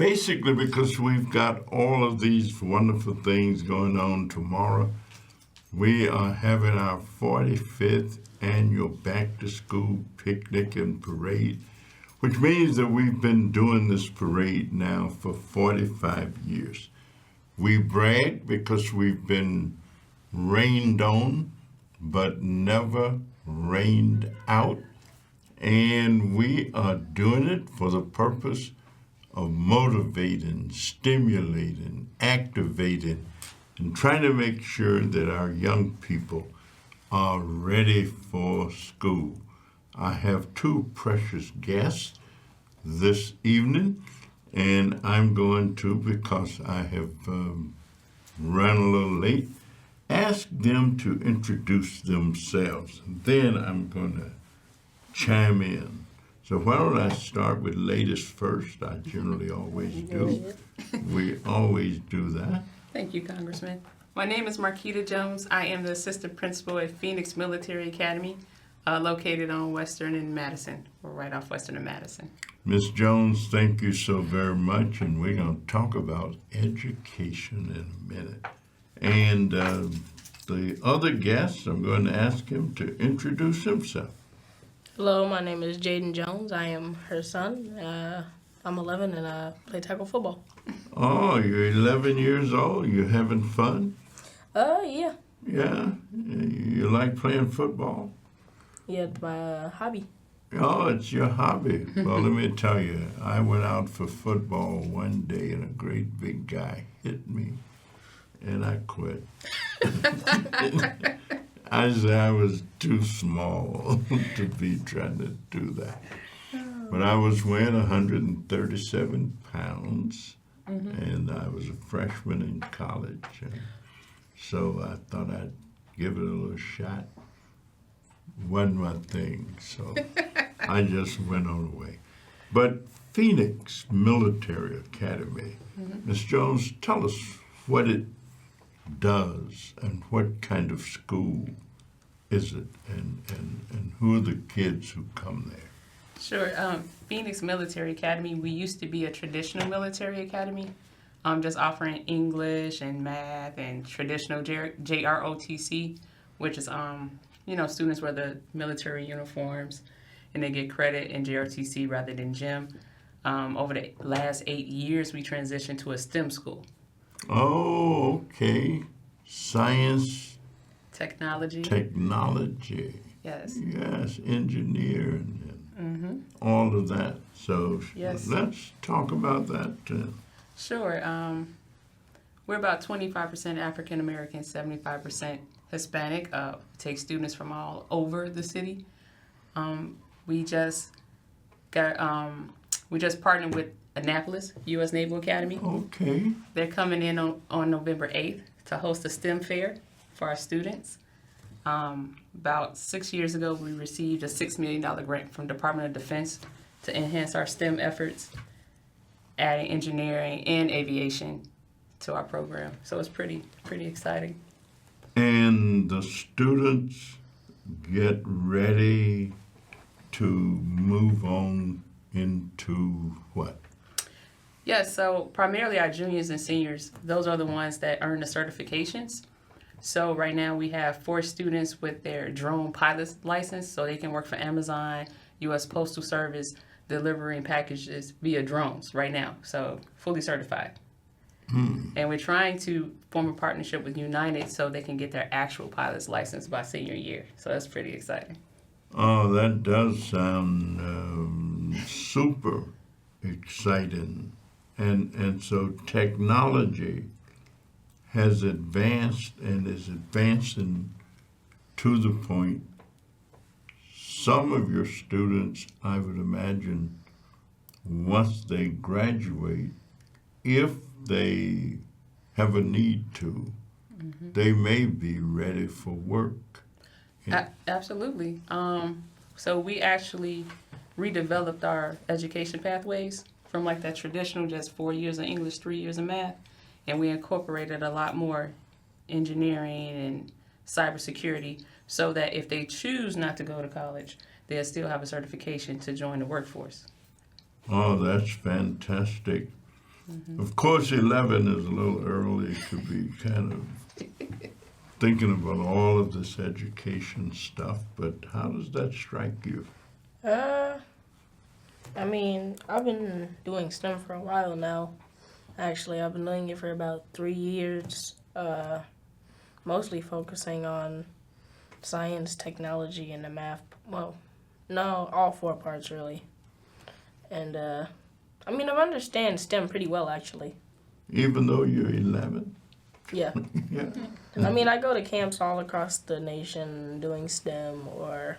Basically, because we've got all of these wonderful things going on tomorrow, we are having our 45th annual back to school picnic and parade, which means that we've been doing this parade now for 45 years. We brag because we've been rained on, but never rained out. And we are doing it for the purpose of motivating, stimulating, activating, and trying to make sure that our young people are ready for school. I have two precious guests this evening, and I'm going to, because I have run a little late, ask them to introduce themselves. Then I'm going to chime in. So why don't I start with ladies first? I generally always do. We always do that. Thank you, Congressman. My name is Marquita Jones. I am the assistant principal at Phoenix Military Academy, located on Western and Madison, or right off Western and Madison. Ms. Jones, thank you so very much, and we're going to talk about education in a minute. And the other guest, I'm going to ask him to introduce himself. Hello, my name is Jayden Jones. I am her son. I'm 11 and I play tackle football. Oh, you're 11 years old. You're having fun? Yeah. Yeah? You like playing football? Yeah, it's my hobby. Oh, it's your hobby. Well, let me tell you, I went out for football one day and a great big guy hit me, and I quit. I said I was too small to be trying to do that. But I was weighing 137 pounds, and I was a freshman in college. And so I thought I'd give it a little shot. Wasn't my thing, so I just went on away. But Phoenix Military Academy, Ms. Jones, tell us what it does and what kind of school is it, and who are the kids who come there? Sure. Phoenix Military Academy, we used to be a traditional military academy, just offering English and math and traditional JROTC, which is, students wear the military uniforms and they get credit in JROTC rather than gym. Over the last 8 years, we transitioned to a STEM school. Oh, okay. Science. Technology. Yes, engineer and all of that. So yes. Let's talk about that. Sure. We're about 25% African American, 75% Hispanic. Take students from all over the city. We just partnered with Annapolis U.S. Naval Academy. Okay. They're coming in on November 8th to host a STEM fair for our students. About 6 years ago, we received a $6 million grant from Department of Defense to enhance our STEM efforts, adding engineering and aviation to our program. So it's pretty exciting. And the students get ready to move on into what? Yes, so primarily our juniors and seniors, those are the ones that earn the certifications. So right now we have 4 students with their drone pilot license, so they can work for Amazon, U.S. Postal Service, delivering packages via drones right now, so fully certified. And we're trying to form a partnership with United so they can get their actual pilot's license by senior year. So that's pretty exciting. Oh, that does sound super exciting. And so technology has advanced and is advancing to the point some of your students, I would imagine, once they graduate, if they have a need to, they may be ready for work. Absolutely. So we actually redeveloped our education pathways from like that traditional just 4 years of English, 3 years of math, and we incorporated a lot more engineering and cybersecurity so that if they choose not to go to college, they'll still have a certification to join the workforce. Oh, that's fantastic. Of course, 11 is a little early to be kind of thinking about all of this education stuff, but how does that strike you? I mean, I've been doing STEM for a while now. Actually, I've been doing it for about 3 years, mostly focusing on science, technology, and the math. Well, no, all 4 parts really. And I mean, I understand STEM pretty well actually. Even though you're 11? Yeah. Yeah. I mean, I go to camps all across the nation doing STEM or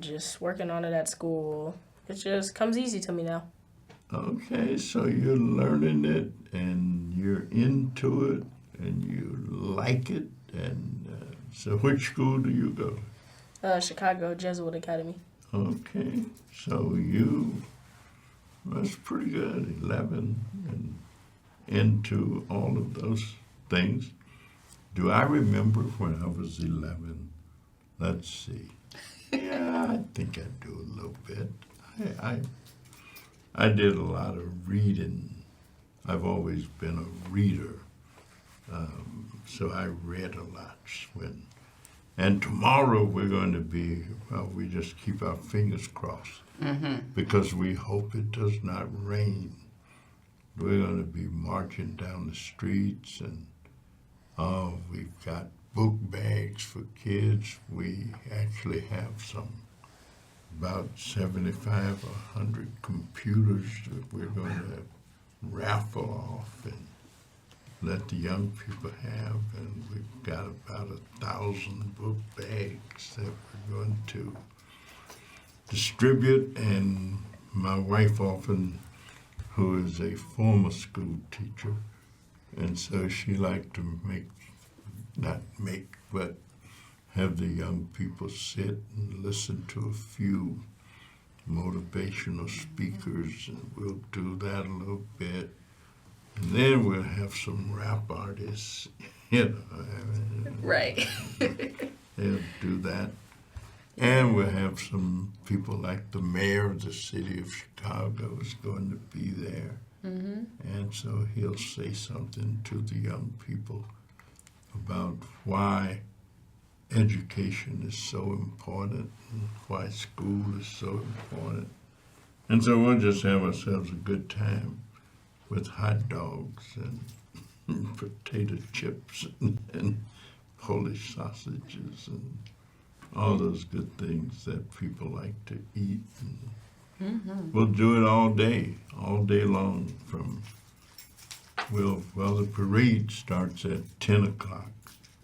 just working on it at school. It just comes easy to me now. Okay, so you're learning it and you're into it and you like it. And so which school do you go? Chicago Jesuit Academy. Okay, so that's pretty good, 11 and into all of those things. Do I remember when I was 11? Let's see. Yeah, I think I do a little bit. I did a lot of reading. I've always been a reader, so I read a lot. And tomorrow we're going to be, well, we just keep our fingers crossed because we hope it does not rain. We're going to be marching down the streets and we've got book bags for kids. We actually have about 75 or 100 computers that we're going to raffle off and let the young people have. And we've got about 1,000 book bags that we're going to distribute. And my wife often, who is a former school teacher, and so she liked to but have the young people sit and listen to a few motivational speakers, and we'll do that a little bit. And then we'll have some rap artists, Right. they'll do that. And we'll have some people like the mayor of the city of Chicago is going to be there. And so he'll say something to the young people about why education is so important and why school is so important. And so we'll just have ourselves a good time with hot dogs and potato chips and Polish sausages and all those good things that people like to eat. And we'll do it all day long the parade starts at 10 o'clock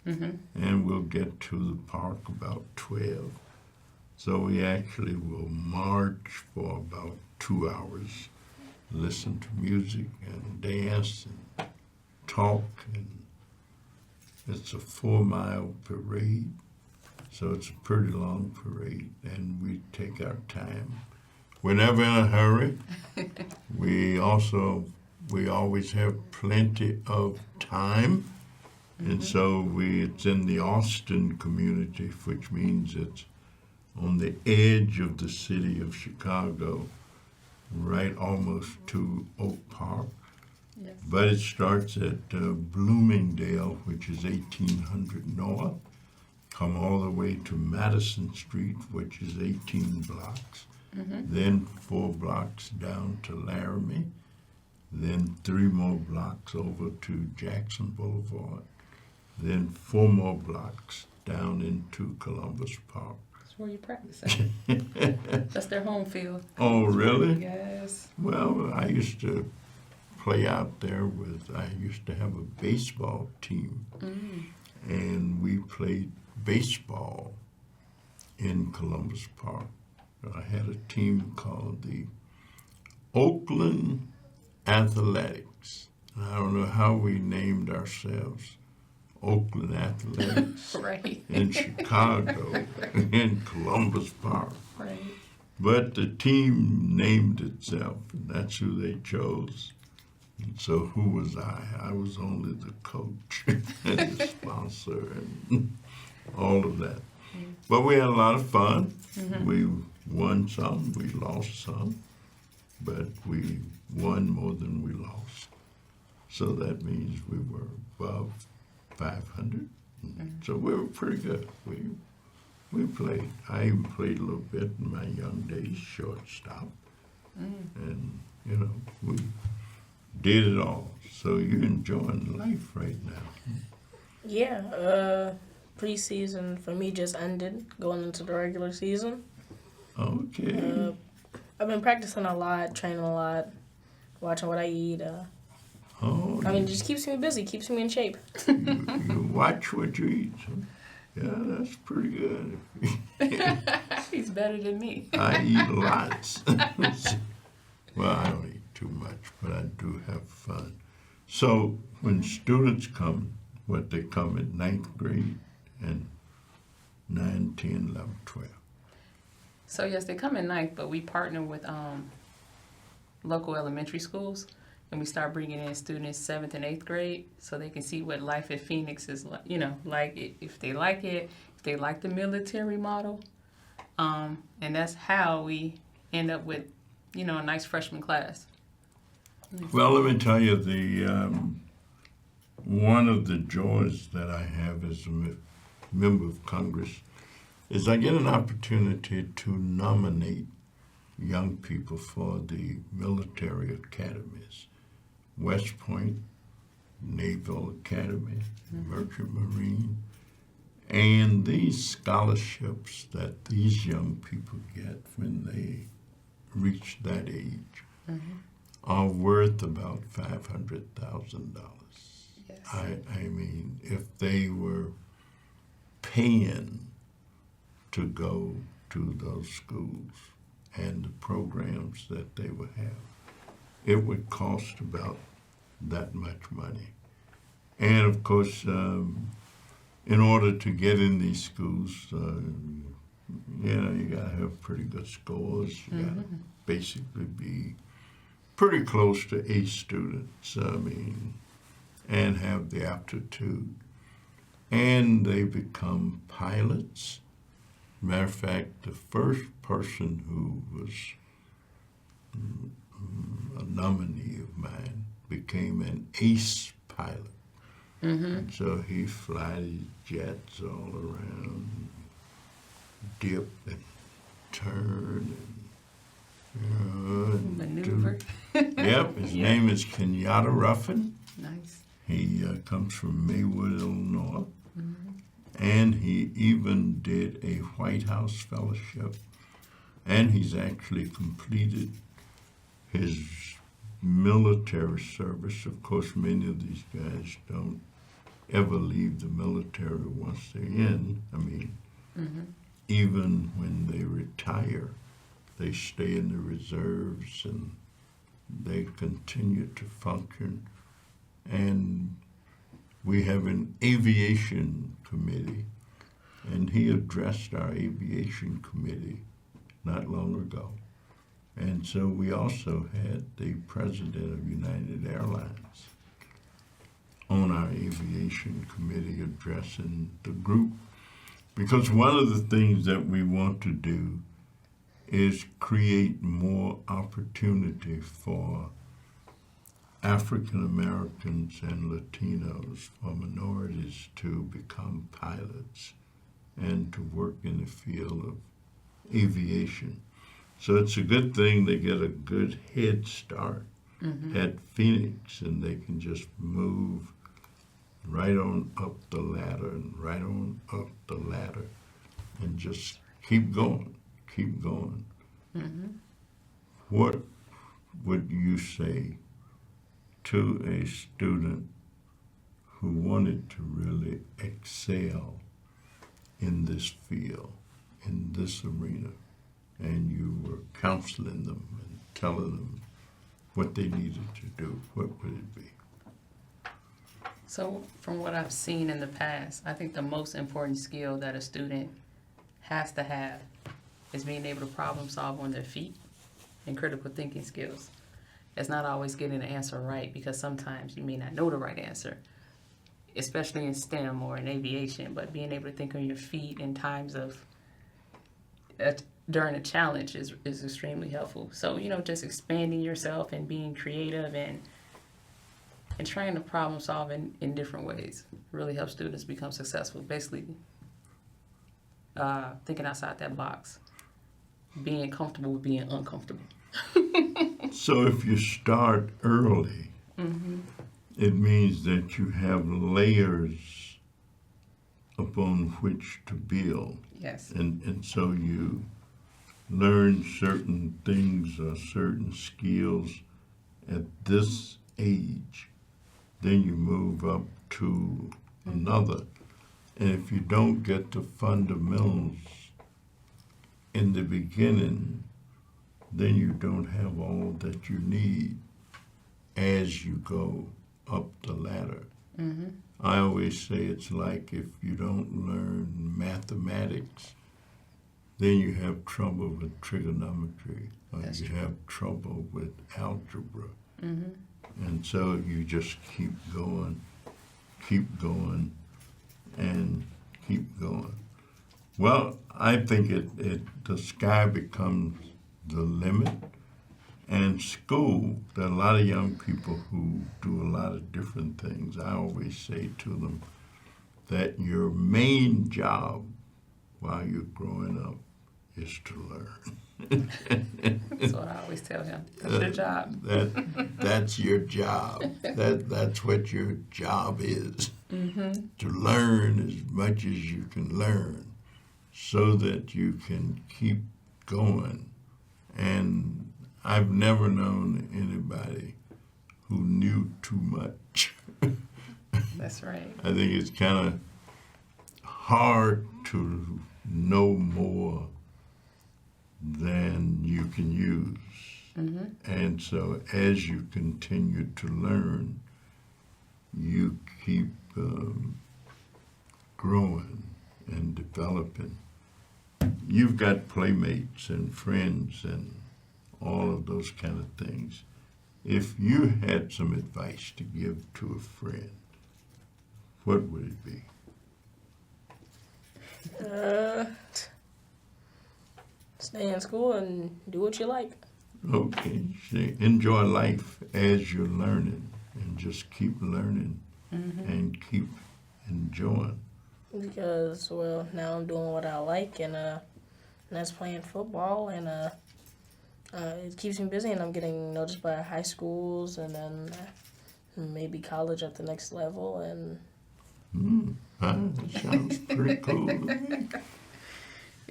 and we'll get to the park about 12. So we actually will march for about 2 hours, listen to music and dance and talk. And it's a 4-mile parade, so it's a pretty long parade, and we take our time. We're never in a hurry. We always have plenty of time. And so it's in the Austin community, which means it's on the edge of the city of Chicago, right almost to Oak Park. Yes. But it starts at Bloomingdale, which is 1800 North, come all the way to Madison Street, which is 18 blocks, then 4 blocks down to Laramie, then 3 more blocks over to Jackson Boulevard, then 4 more blocks down into Columbus Park. That's where you practice at. That's their home field. Oh, really? Yes. Well, I used to play out there I used to have a baseball team, and we played baseball in Columbus Park. I had a team called the Oakland Athletics. And I don't know how we named ourselves Oakland Athletics Right. in Chicago, in Columbus Park. Right. But the team named itself, and that's who they chose. And so who was I? I was only the coach and the sponsor and all of that. But we had a lot of fun. We won some, we lost some. but we won more than we lost. So that means we were above 500. So we were pretty good. We played. I even played a little bit in my young days, shortstop. And, you know, we did it all. So you're enjoying life right now. Yeah, preseason for me just ended, going into the regular season. Okay. I've been practicing a lot, training a lot, watching what I eat. It just keeps me busy, keeps me in shape. You watch what you eat. So, yeah, that's pretty good. He's better than me. I eat lots. Well, I don't eat too much, but I do have fun. So when students come, they come in 9th grade and 9, 10, 11, 12. So yes, they come in ninth, but we partner with local elementary schools, and we start bringing in students 7th and 8th grade, so they can see what life at Phoenix is like. You know, like if they like it, if they like the military model, and that's how we end up with, a nice freshman class. Well, let me tell you, one of the joys that I have as a member of Congress is I get an opportunity to nominate young people for the military academies. West Point, Naval Academy, Merchant Marine, and these scholarships that these young people get when they reach that age are worth about $500,000. Yes. I mean, if they were paying to go to those schools and the programs that they would have, it would cost about that much money. And of course, in order to get in these schools, you gotta have pretty good scores. You gotta basically be pretty close to A students, and have the aptitude. And they become pilots. Matter of fact, the first person who was a nominee of mine became an ace pilot. And so he fly these jets all around, dip and turn and Maneuver. Yep, his name is Kenyatta Ruffin. Nice. He comes from Maywood, Illinois. And he even did a White House fellowship. And he's actually completed his military service. Of course, many of these guys don't ever leave the military once they're in. Even when they retire, they stay in the reserves and they continue to function. And we have an aviation committee, and he addressed our aviation committee not long ago. And so we also had the president of United Airlines on our aviation committee addressing the group. Because one of the things that we want to do is create more opportunity for African Americans and Latinos, for minorities to become pilots and to work in the field of aviation. So it's a good thing they get a good head start at Phoenix, and they can just move right on up the ladder and right on up the ladder and just keep going. What would you say to a student who wanted to really excel in this field, in this arena, and you were counseling them and telling them what they needed to do? What would it be? So from what I've seen in the past, I think the most important skill that a student has to have is being able to problem solve on their feet and critical thinking skills. It's not always getting the answer right, because sometimes you may not know the right answer, especially in STEM or in aviation, but being able to think on your feet in times of during a challenge is extremely helpful. So, just expanding yourself and being creative and trying to problem solve in different ways really helps students become successful. Basically, thinking outside that box, being comfortable with being uncomfortable. So if you start early, it means that you have layers upon which to build. Yes. And so you learn certain things or certain skills at this age. Then you move up to another. And if you don't get the fundamentals in the beginning, then you don't have all that you need as you go up the ladder. I always say it's like if you don't learn mathematics, then you have trouble with trigonometry, or That's you true. have trouble with algebra. And so you just keep going, and keep going. Well, I think the sky becomes the limit. And school, there are a lot of young people who do a lot of different things. I always say to them that your main job while you're growing up is to learn. That's what I always tell him. That's your job. That's your job. That's what your job is. To learn as much as you can learn so that you can keep going. And I've never known anybody who knew too much. That's right. I think it's kind of hard to know more than you can use. And so as you continue to learn, you keep growing and developing. You've got playmates and friends and all of those kind of things. If you had some advice to give to a friend, what would it be? Stay in school and do what you like. Okay, say, enjoy life as you're learning and just keep learning and keep enjoying. Because, well, now I'm doing what I like, and that's playing football, and it keeps me busy, and I'm getting noticed by high schools, and then maybe college at the next level, and That sounds pretty cool to me.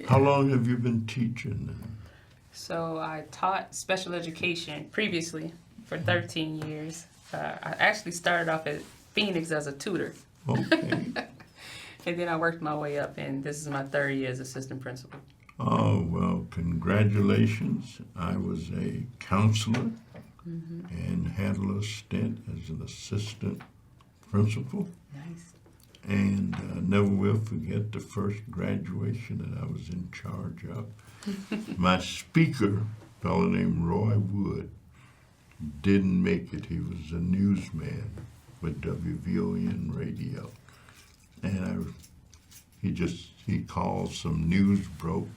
How long have you been teaching then? So I taught special education previously for 13 years. I actually started off at Phoenix as a tutor. Okay. And then I worked my way up, and this is my third year as assistant principal. Oh, well, congratulations. I was a counselor and had a little stint as an assistant principal. Nice. And never will forget the first graduation that I was in charge of. My speaker, a fellow named Roy Wood, didn't make it. He was a newsman with WVON radio. And he called, some news broke.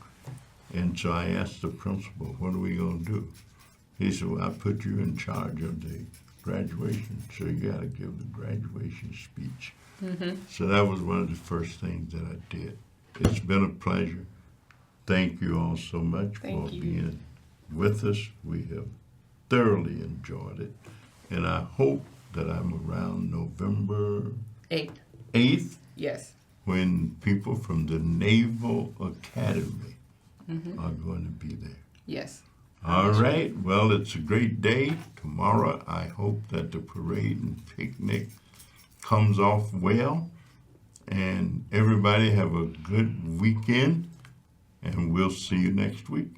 And so I asked the principal, what are we going to do? He said, well, I put you in charge of the graduation, so you got to give the graduation speech. So that was one of the first things that I did. It's been a pleasure. Thank you all so much Thank for you. being with us. We have thoroughly enjoyed it. And I hope that I'm around November 8th Yes. when people from the Naval Academy are going to be there. Yes. All right. Well, it's a great day. Tomorrow, I hope that the parade and picnic comes off well. And everybody have a good weekend. And we'll see you next week.